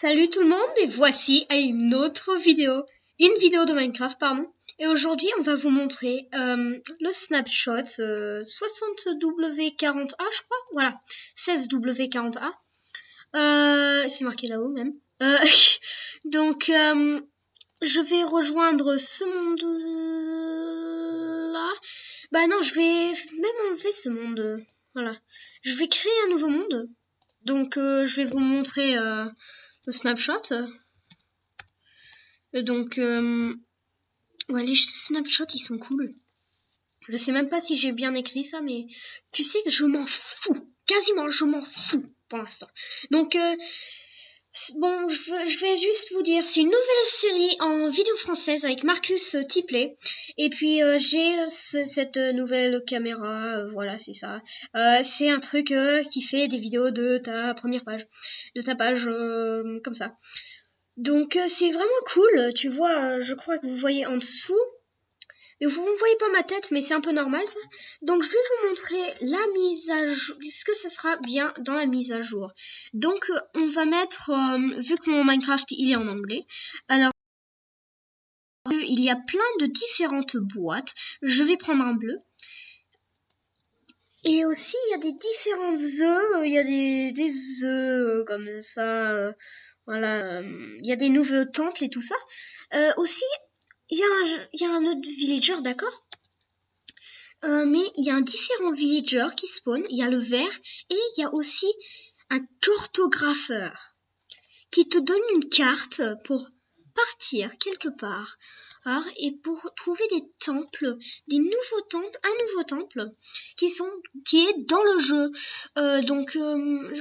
Salut tout le monde et voici à une autre vidéo, une vidéo de Minecraft pardon. Et aujourd'hui on va vous montrer le snapshot 60W40A je crois, voilà, 16W40A, c'est marqué là-haut même. Donc je vais rejoindre ce monde là. Bah non, je vais même enlever ce monde, voilà. Je vais créer un nouveau monde. Donc je vais vous montrer le snapshot. Donc, ouais, les snapshots, ils sont cool. Je sais même pas si j'ai bien écrit ça, mais tu sais que je m'en fous. Quasiment, je m'en fous pour l'instant. Donc, bon, je vais juste vous dire, c'est une nouvelle série en vidéo française avec Marcus Tipley. Et puis, j'ai cette nouvelle caméra, voilà, c'est ça. C'est un truc qui fait des vidéos de ta première page, de ta page comme ça. Donc c'est vraiment cool, tu vois, je crois que vous voyez en dessous, et vous ne voyez pas ma tête, mais c'est un peu normal ça. Donc je vais vous montrer la mise à jour, est-ce que ça sera bien dans la mise à jour. Donc on va mettre, vu que mon Minecraft il est en anglais, alors il y a plein de différentes boîtes, je vais prendre un bleu. Et aussi il y a des différents œufs, il y a des œufs comme ça, voilà, il y a des nouveaux temples et tout ça. Aussi, il y a un autre villager, d'accord, mais il y a un différent villager qui spawn. Il y a le vert et il y a aussi un cartographeur qui te donne une carte pour partir quelque part. Alors, et pour trouver des temples, des nouveaux temples, un nouveau temple qui est dans le jeu. Donc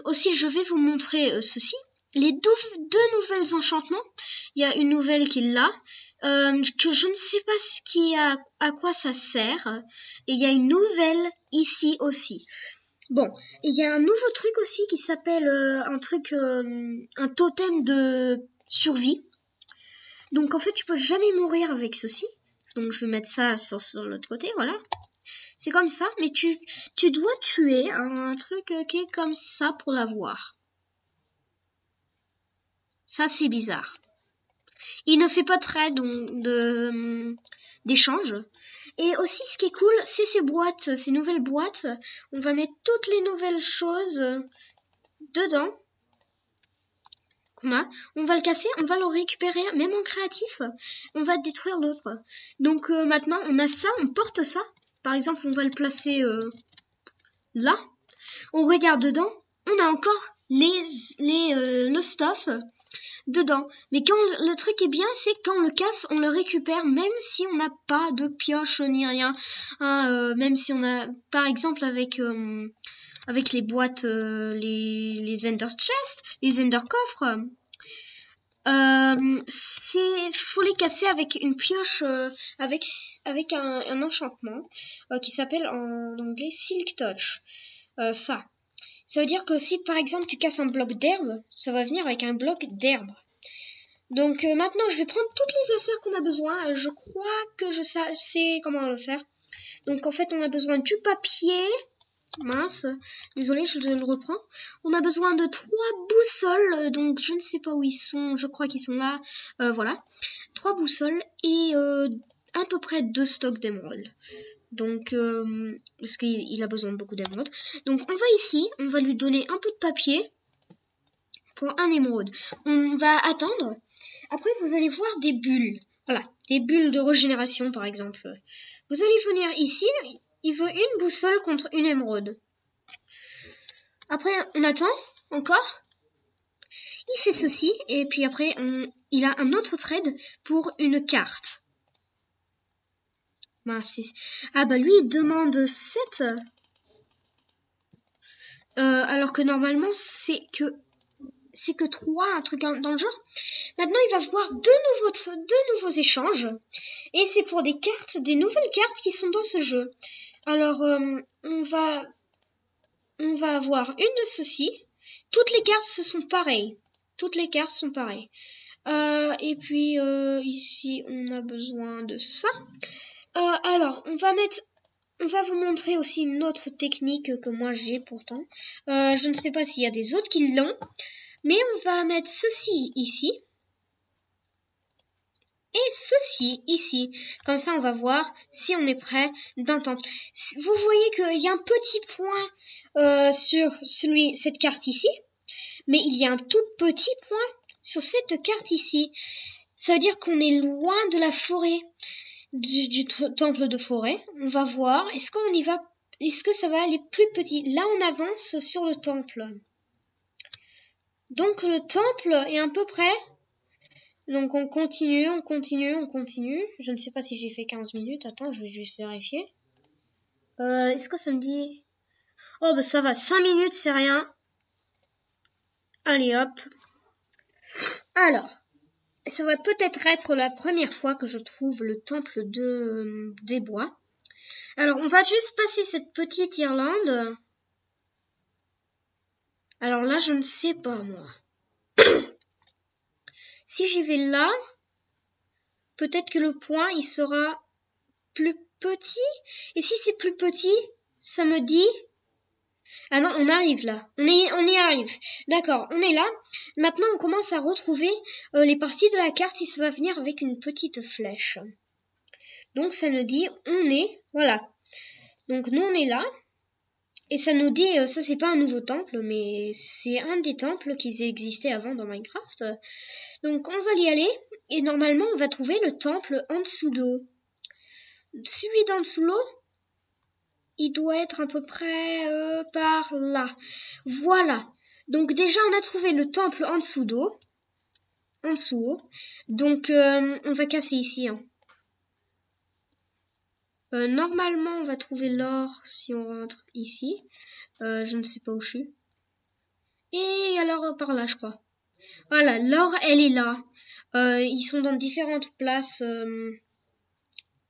aussi je vais vous montrer ceci. Les deux nouvelles enchantements. Il y a une nouvelle qui est là, que je ne sais pas à quoi ça sert. Et il y a une nouvelle ici aussi. Bon, il y a un nouveau truc aussi qui s'appelle un totem de survie. Donc en fait, tu peux jamais mourir avec ceci. Donc je vais mettre ça sur l'autre côté, voilà. C'est comme ça, mais tu dois tuer un truc qui est comme ça pour l'avoir. Ça, c'est bizarre. Il ne fait pas de trade d'échange. Et aussi, ce qui est cool, c'est ces boîtes, ces nouvelles boîtes. On va mettre toutes les nouvelles choses dedans. On va le casser, on va le récupérer, même en créatif, on va détruire l'autre. Donc maintenant, on a ça, on porte ça. Par exemple, on va le placer là. On regarde dedans, on a encore le stuff dedans. Mais quand le truc est bien, c'est quand on le casse, on le récupère, même si on n'a pas de pioche ni rien. Hein, même si on a, par exemple, avec les boîtes, les Ender Chest, les Ender Coffres, faut les casser avec une pioche, avec un enchantement qui s'appelle en anglais Silk Touch. Ça veut dire que si par exemple tu casses un bloc d'herbe, ça va venir avec un bloc d'herbe. Donc maintenant je vais prendre toutes les affaires qu'on a besoin. Je crois que je sais comment le faire. Donc en fait on a besoin du papier. Mince, désolé, je le reprends. On a besoin de 3 boussoles, donc je ne sais pas où ils sont, je crois qu'ils sont là. Voilà, 3 boussoles et à peu près 2 stocks d'émeraudes. Donc, parce qu'il a besoin de beaucoup d'émeraudes. Donc on va ici, on va lui donner un peu de papier pour un émeraude. On va attendre. Après, vous allez voir des bulles. Voilà, des bulles de régénération par exemple. Vous allez venir ici. Il veut une boussole contre une émeraude. Après, on attend encore. Il fait ceci. Et puis après, il a un autre trade pour une carte. Ah bah lui, il demande 7. Alors que normalement, c'est que 3, un truc dans le genre. Maintenant, il va voir deux nouveaux échanges. Et c'est pour des cartes, des nouvelles cartes qui sont dans ce jeu. Alors, on va avoir une de ceci. Toutes les cartes sont pareilles. Et puis ici, on a besoin de ça. Alors, on va vous montrer aussi une autre technique que moi j'ai pourtant. Je ne sais pas s'il y a des autres qui l'ont. Mais on va mettre ceci ici. Et ceci ici. Comme ça, on va voir si on est prêt d'un temple. Vous voyez qu'il y a un petit point sur cette carte ici. Mais il y a un tout petit point sur cette carte ici. Ça veut dire qu'on est loin de la forêt, du temple de forêt. On va voir. Est-ce qu'on y va? Est-ce que ça va aller plus petit? Là, on avance sur le temple. Donc, le temple est à peu près. Donc, on continue, on continue, on continue. Je ne sais pas si j'ai fait 15 minutes. Attends, je vais juste vérifier. Est-ce que ça me dit... Oh, bah ça va. 5 minutes, c'est rien. Allez, hop. Alors, ça va peut-être être la première fois que je trouve le temple des bois. Alors, on va juste passer cette petite Irlande. Alors là, je ne sais pas, moi. Si j'y vais là, peut-être que le point, il sera plus petit. Et si c'est plus petit, ça me dit... Ah non, on arrive là. On y arrive. D'accord, on est là. Maintenant, on commence à retrouver les parties de la carte et ça va venir avec une petite flèche. Donc, ça nous dit, on est... Voilà. Donc, nous, on est là. Et ça nous dit, ça, c'est pas un nouveau temple, mais c'est un des temples qui existait avant dans Minecraft. Donc, on va y aller. Et normalement, on va trouver le temple en dessous d'eau. Celui d'en dessous l'eau, il doit être à peu près par là. Voilà. Donc déjà, on a trouvé le temple en dessous d'eau. En dessous. Donc, on va casser ici. Hein. Normalement, on va trouver l'or si on rentre ici. Je ne sais pas où je suis. Et alors, par là, je crois. Voilà, l'or, elle est là. Ils sont dans différentes places...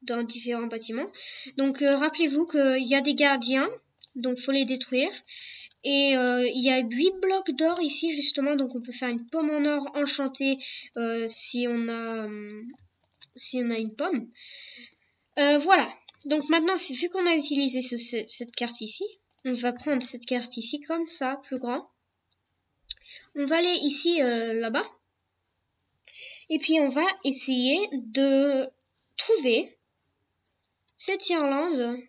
dans différents bâtiments. Donc rappelez-vous qu'il y a des gardiens, donc faut les détruire. Et il y a 8 blocs d'or ici justement, donc on peut faire une pomme en or enchantée si on a une pomme. Voilà, donc maintenant vu qu'on a utilisé cette carte ici, on va prendre cette carte ici comme ça, plus grand. On va aller ici là-bas. Et puis on va essayer de trouver cette Irlande,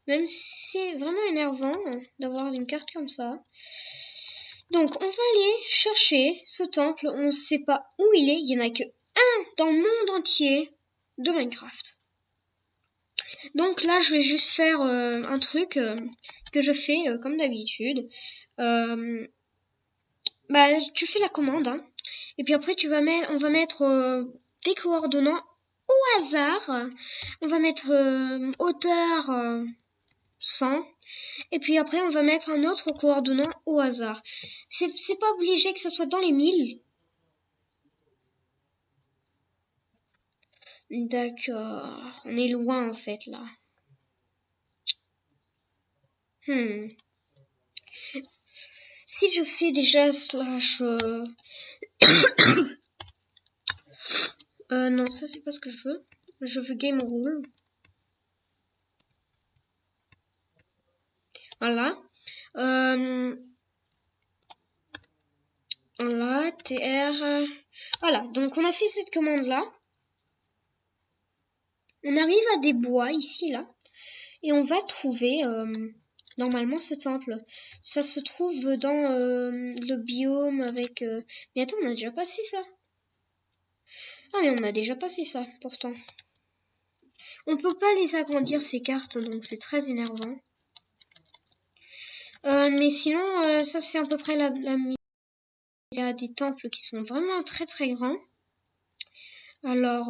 même si c'est vraiment énervant d'avoir une carte comme ça. Donc, on va aller chercher ce temple. On ne sait pas où il est. Il n'y en a que un dans le monde entier de Minecraft. Donc là, je vais juste faire un truc que je fais comme d'habitude. Tu fais la commande. Hein, et puis après, on va mettre des coordonnées au hasard. On va mettre hauteur 100. Et puis après, on va mettre un autre coordonnant au hasard. C'est pas obligé que ça soit dans les 1000. D'accord. On est loin, en fait, là. Si je fais déjà slash... non, ça, c'est pas ce que je veux. Je veux game rule. Voilà. Voilà, tr... Voilà, donc on a fait cette commande-là. On arrive à des bois, ici, là. Et on va trouver, normalement, ce temple. Ça se trouve dans le biome avec... Mais attends, on a déjà passé ça. Ah, mais on a déjà passé ça, pourtant. On peut pas les agrandir, ces cartes, donc c'est très énervant. Mais sinon, ça, c'est à peu près la il y a des temples qui sont vraiment très très grands. Alors,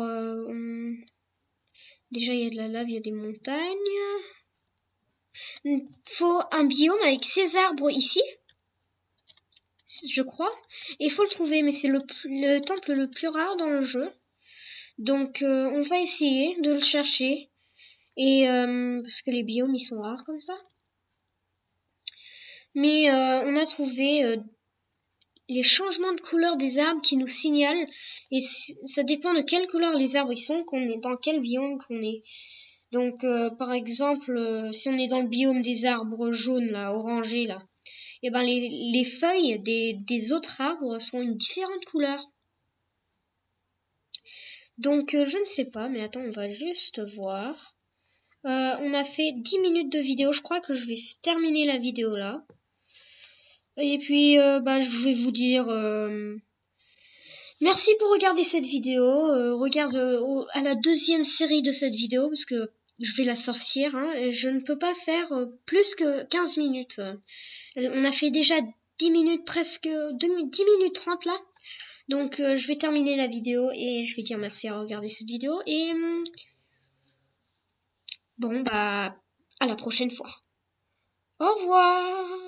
déjà il y a de la lave, il y a des montagnes. Il faut un biome avec ces arbres ici, je crois. Et il faut le trouver, mais c'est le temple le plus rare dans le jeu. Donc on va essayer de le chercher. Et parce que les biomes ils sont rares comme ça. Mais on a trouvé les changements de couleur des arbres qui nous signalent, et ça dépend de quelle couleur les arbres ils sont, qu'on est dans quel biome qu'on est. Donc par exemple, si on est dans le biome des arbres jaunes là, orangés là, et ben les feuilles des autres arbres sont une différente couleur. Donc je ne sais pas, mais attends, on va juste voir. On a fait 10 minutes de vidéo, je crois que je vais terminer la vidéo là. Et puis je vais vous dire merci pour regarder cette vidéo. Regarde à la deuxième série de cette vidéo parce que je vais la sortir. Hein, et je ne peux pas faire plus que 15 minutes. On a fait déjà 10 minutes, presque 10 minutes 30 là. Donc je vais terminer la vidéo et je vais dire merci à regarder cette vidéo. Et bon, à la prochaine fois. Au revoir!